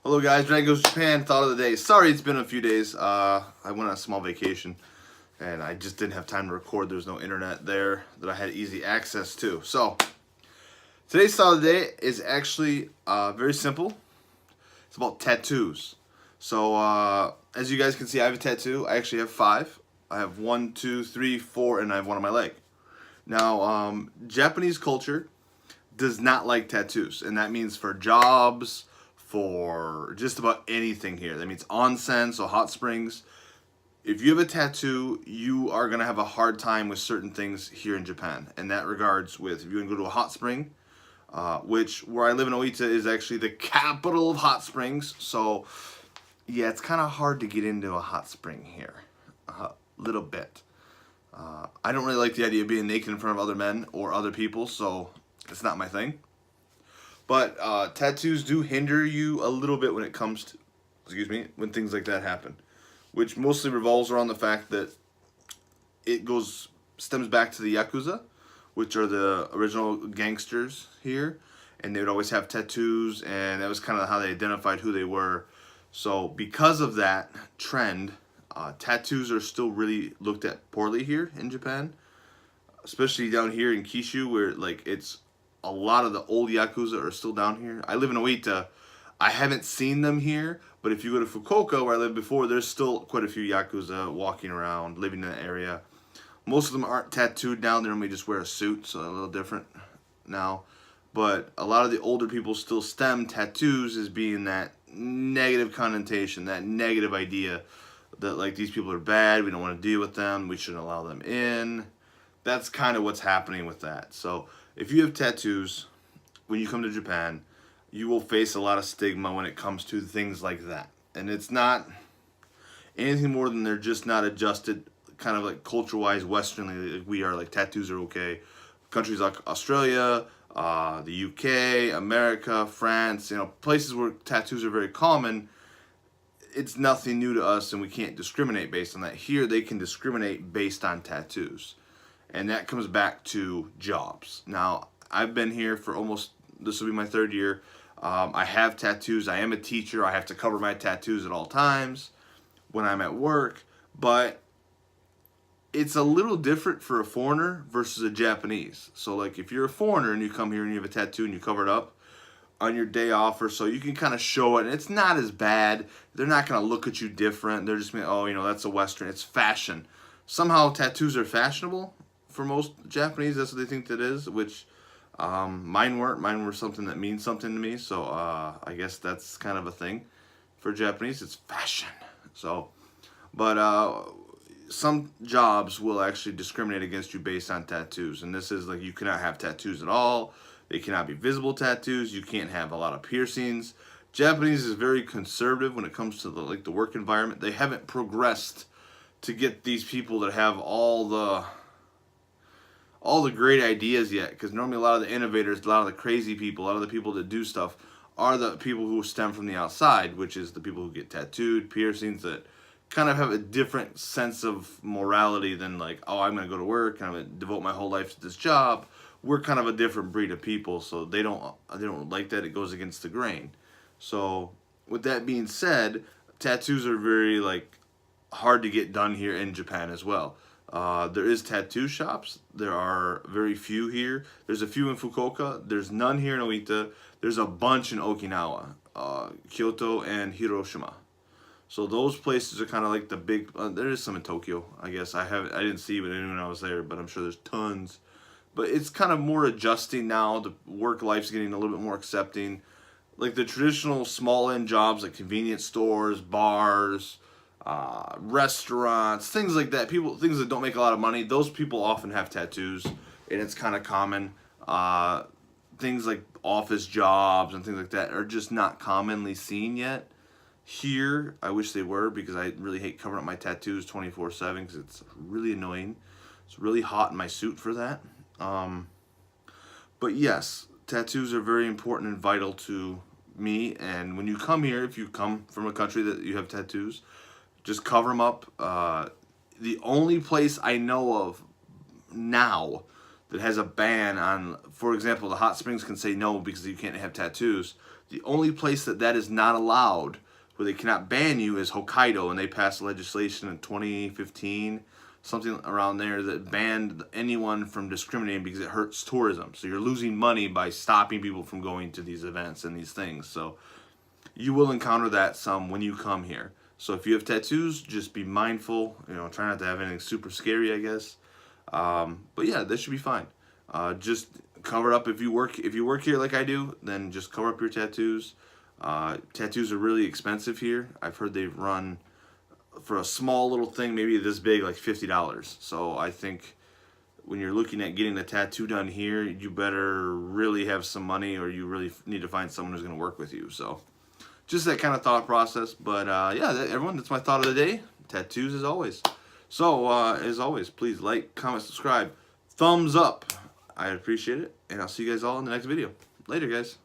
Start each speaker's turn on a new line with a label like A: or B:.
A: Hello guys, Dragon Goes Japan, thought of the day. Sorry it's been a few days. I went on a small vacation and I just didn't have time to record. There was no internet there that I had easy access to. So, today's thought of the day is actually very simple. It's about tattoos. So, as you guys can see, I have a tattoo. I actually have 5. I have 1, 2, 3, 4, and I have one on my leg. Now, Japanese culture does not like tattoos, and that means for jobs, for just about anything here. That means onsen, so hot springs. If you have a tattoo, you are going to have a hard time with certain things here in Japan. In that regards, with if you want to go to a hot spring, which where I live in Oita is actually the capital of hot springs. So, yeah, it's kind of hard to get into a hot spring here. A little bit. I don't really like the idea of being naked in front of other men or other people, so it's not my thing. But tattoos do hinder you a little bit when it comes to, when things like that happen. Which mostly revolves around the fact that it stems back to the Yakuza, which are the original gangsters here. And they would always have tattoos, and that was kind of how they identified who they were. So because of that trend, tattoos are still really looked at poorly here in Japan. Especially down here in Kishu, where it's a lot of the old Yakuza are still down here. I live in Oita. I haven't seen them here, but if you go to Fukuoka, where I lived before, there's still quite a few Yakuza walking around, living in that area. Most of them aren't tattooed now. They normally just wear a suit, so a little different now. But a lot of the older people still stem tattoos as being that negative connotation, that negative idea that these people are bad, we don't want to deal with them, we shouldn't allow them in. That's kind of what's happening with that. So if you have tattoos, when you come to Japan, you will face a lot of stigma when it comes to things like that. And it's not anything more than they're just not adjusted kind of culture-wise, Westernly, like we are. Tattoos are okay. Countries like Australia, the UK, America, France, places where tattoos are very common, it's nothing new to us and we can't discriminate based on that. Here, they can discriminate based on tattoos. And that comes back to jobs. Now, I've been here for this will be my 3rd year. I have tattoos. I am a teacher. I have to cover my tattoos at all times when I'm at work. But it's a little different for a foreigner versus a Japanese. So, if you're a foreigner and you come here and you have a tattoo and you cover it up on your day off or so, you can kind of show it. And it's not as bad. They're not going to look at you different. They're just going, oh, that's a Western. It's fashion. Somehow tattoos are fashionable. For most Japanese, that's what they think that is, which mine weren't. Mine were something that means something to me, so I guess that's kind of a thing. For Japanese, it's fashion. So, but some jobs will actually discriminate against you based on tattoos, and this is you cannot have tattoos at all. They cannot be visible tattoos. You can't have a lot of piercings. Japanese is very conservative when it comes to the work environment. They haven't progressed to get these people that have all the great ideas yet, because normally a lot of the innovators, a lot of the crazy people, a lot of the people that do stuff are the people who stem from the outside, which is the people who get tattooed, piercings, that kind of have a different sense of morality than oh, I'm going to go to work and I'm going to devote my whole life to this job. We're kind of a different breed of people, so they don't like that. It goes against the grain. So with that being said, tattoos are very hard to get done here in Japan as well. There is tattoo shops. There are very few here. There's a few in Fukuoka. There's none here in Oita. There's a bunch in Okinawa, Kyoto, and Hiroshima. So those places are kind of the big. There is some in Tokyo, I guess. I didn't see it when I was there, but I'm sure there's tons. But it's kind of more adjusting now. The work life's getting a little bit more accepting. The traditional small end jobs like convenience stores, bars, restaurants, things like that. Things that don't make a lot of money. Those people often have tattoos, and it's kind of common. Things like office jobs and things like that are just not commonly seen yet. Here, I wish they were, because I really hate covering up my tattoos 24/7 because it's really annoying. It's really hot in my suit for that. But yes, tattoos are very important and vital to me. And when you come here, if you come from a country that you have tattoos, just cover them up. The only place I know of now that has a ban on, for example, the hot springs can say no because you can't have tattoos. The only place that is not allowed, where they cannot ban you, is Hokkaido, and they passed legislation in 2015, something around there, that banned anyone from discriminating because it hurts tourism. So you're losing money by stopping people from going to these events and these things. So you will encounter that some when you come here. So if you have tattoos, just be mindful. Try not to have anything super scary, I guess. But yeah, this should be fine. Just cover it up if you work here like I do. Then just cover up your tattoos. Tattoos are really expensive here. I've heard they run, for a small little thing, maybe this big, like $50. So I think when you're looking at getting a tattoo done here, you better really have some money, or you really need to find someone who's going to work with you. So just that kind of thought process. But yeah, everyone, that's my thought of the day. Tattoos as always. So as always, please like, comment, subscribe, thumbs up. I appreciate it, and I'll see you guys all in the next video. Later, guys.